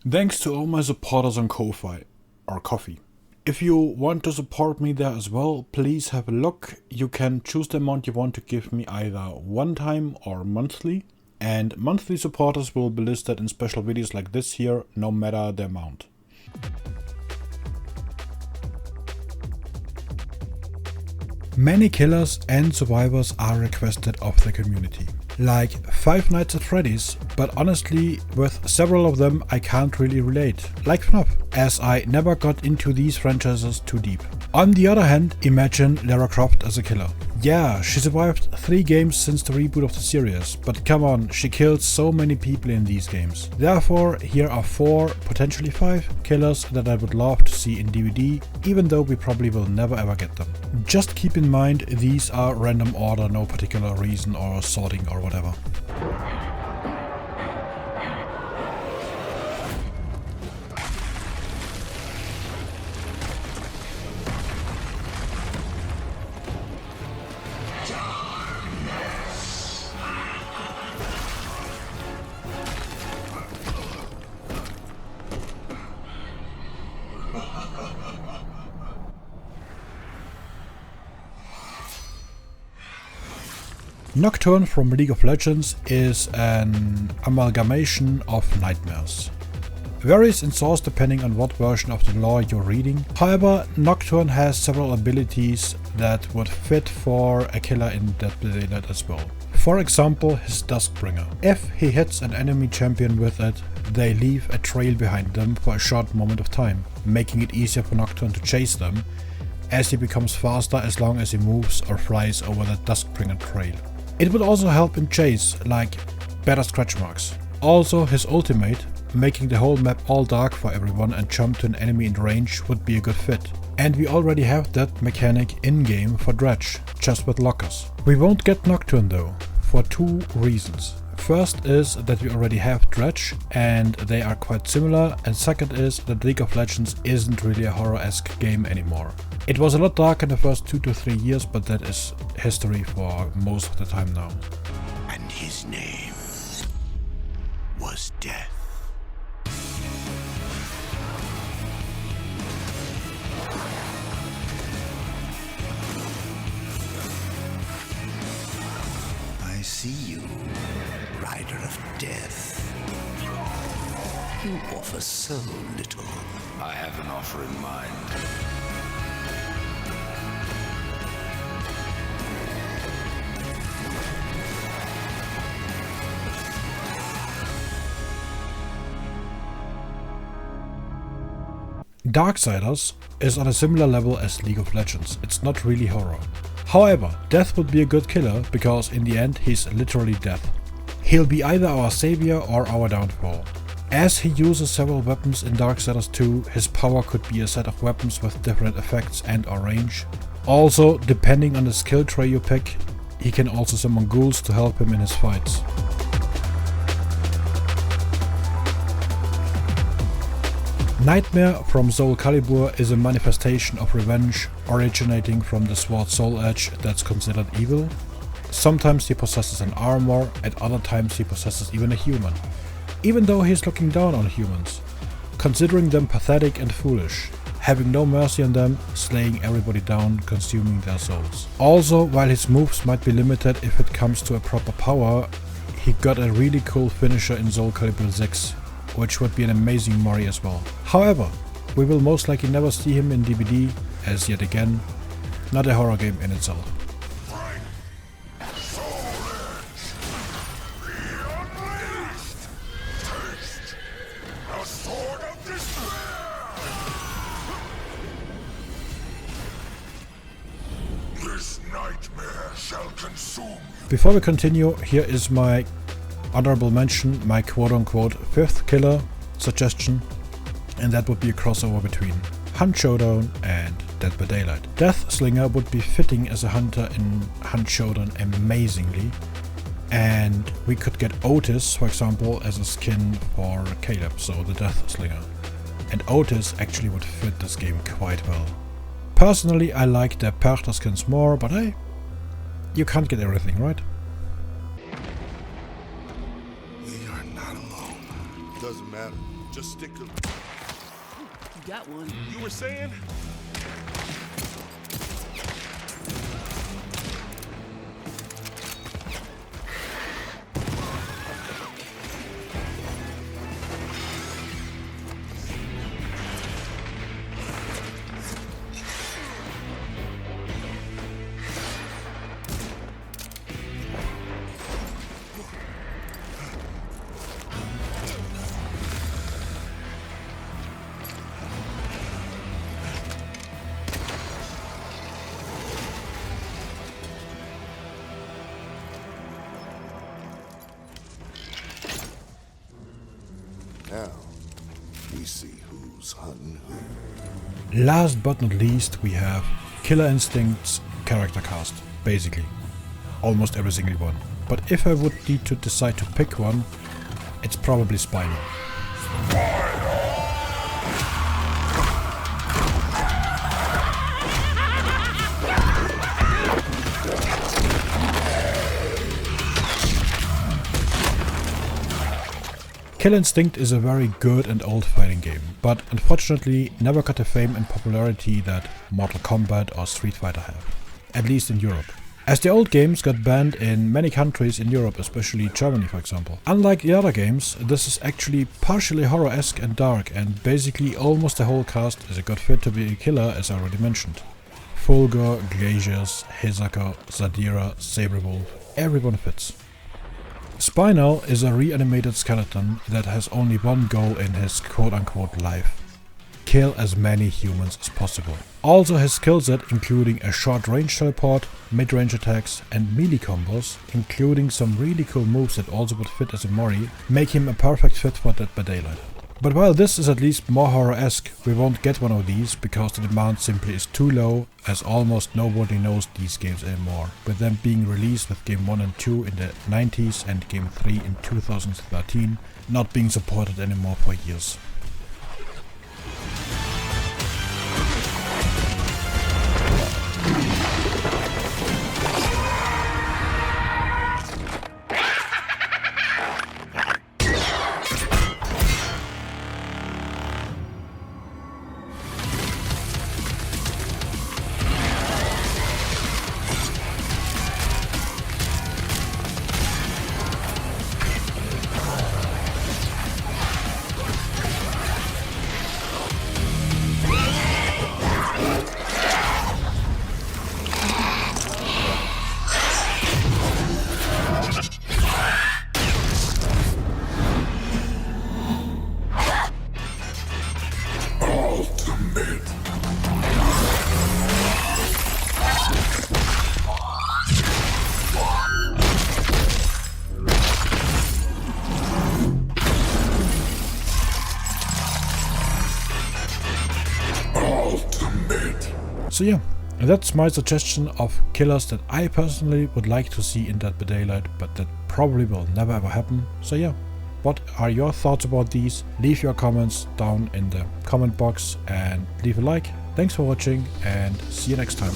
Thanks to all my supporters on Ko-Fi, or Coffee. If you want to support me there as well, please have a look. You can choose the amount you want to give me either one time or monthly. And monthly supporters will be listed in special videos like this here, no matter the amount. Many killers and survivors are requested of the community. Like Five Nights at Freddy's, but honestly with several of them I can't really relate, like FNAF, as I never got into these franchises too deep. On the other hand, imagine Lara Croft as a killer. Yeah, she survived 3 games since the reboot of the series, but come on, she killed so many people in these games. Therefore, here are 4, potentially 5 killers that I would love to see in DbD, even though we probably will never ever get them. Just keep in mind, these are random order, no particular reason or sorting or whatever. Nocturne from League of Legends is an amalgamation of nightmares. Varies in source depending on what version of the lore you're reading. However, Nocturne has several abilities that would fit for a killer in DbD as well. For example, his Duskbringer. If he hits an enemy champion with it, they leave a trail behind them for a short moment of time, making it easier for Nocturne to chase them, as he becomes faster as long as he moves or flies over the Duskbringer trail. It would also help in chase, like better scratch marks. Also, his ultimate, making the whole map all dark for everyone and jump to an enemy in range, would be a good fit. And we already have that mechanic in-game for Dredge, just with lockers. We won't get Nocturne though, for 2 reasons. First is that we already have Dredge and they are quite similar, and second is that League of Legends isn't really a horror-esque game anymore. It was a lot dark in the first 2 to 3 years, but that is history for most of the time now. And his name was Death. I see you, Rider of Death. You offer so little. I have an offer in mind. Darksiders is on a similar level as League of Legends. It's not really horror. However, Death would be a good killer because in the end he's literally death. He'll be either our savior or our downfall. As he uses several weapons in Darksiders 2, his power could be a set of weapons with different effects and or range. Also, depending on the skill tray you pick, he can also summon ghouls to help him in his fights. Nightmare from Soul Calibur is a manifestation of revenge originating from the sword Soul Edge that's considered evil. Sometimes he possesses an armor, at other times he possesses even a human. Even though he's looking down on humans, considering them pathetic and foolish, having no mercy on them, slaying everybody down, consuming their souls. Also, while his moves might be limited if it comes to a proper power, he got a really cool finisher in Soul Calibur 6. Which would be an amazing Mori as well. However, we will most likely never see him in DbD, as yet again, not a horror game in itself. This nightmare shall consume you. Before we continue, here is my honorable mention, my quote-unquote 5th killer suggestion, and that would be a crossover between Hunt Showdown and Dead by Daylight. Death Slinger would be fitting as a hunter in Hunt Showdown amazingly, and we could get Otis, for example, as a skin for Caleb, so the Death Slinger. And Otis actually would fit this game quite well. Personally, I like the Perchter skins more, but hey, you can't get everything, right? We are not alone. Doesn't matter. Just stick to... You got one. You were saying? Now, we see who's hunting who. Last but not least, we have Killer Instinct's character cast, basically. Almost every single one. But if I would need to decide to pick one, it's probably Spinal. Kill Instinct is a very good and old fighting game, but unfortunately never got the fame and popularity that Mortal Kombat or Street Fighter have, at least in Europe. As the old games got banned in many countries in Europe, especially Germany for example. Unlike the other games, this is actually partially horror-esque and dark, and basically almost the whole cast is a good fit to be a killer, as I already mentioned. Fulgur, Glacius, Hisaku, Zadira, Sabrewolf, everyone fits. Spinal is a reanimated skeleton that has only one goal in his quote-unquote life: kill as many humans as possible. Also his skill set, including a short-range teleport, mid-range attacks and melee combos, including some really cool moves that also would fit as a Mori, make him a perfect fit for Dead by Daylight. But while this is at least more horror-esque, we won't get one of these because the demand simply is too low, as almost nobody knows these games anymore, with them being released with Game 1 and 2 in the 90s and Game 3 in 2013 not being supported anymore for years. So yeah, that's my suggestion of killers that I personally would like to see in Dead by Daylight, but that probably will never ever happen. So yeah, what are your thoughts about these? Leave your comments down in the comment box and leave a like. Thanks for watching and see you next time.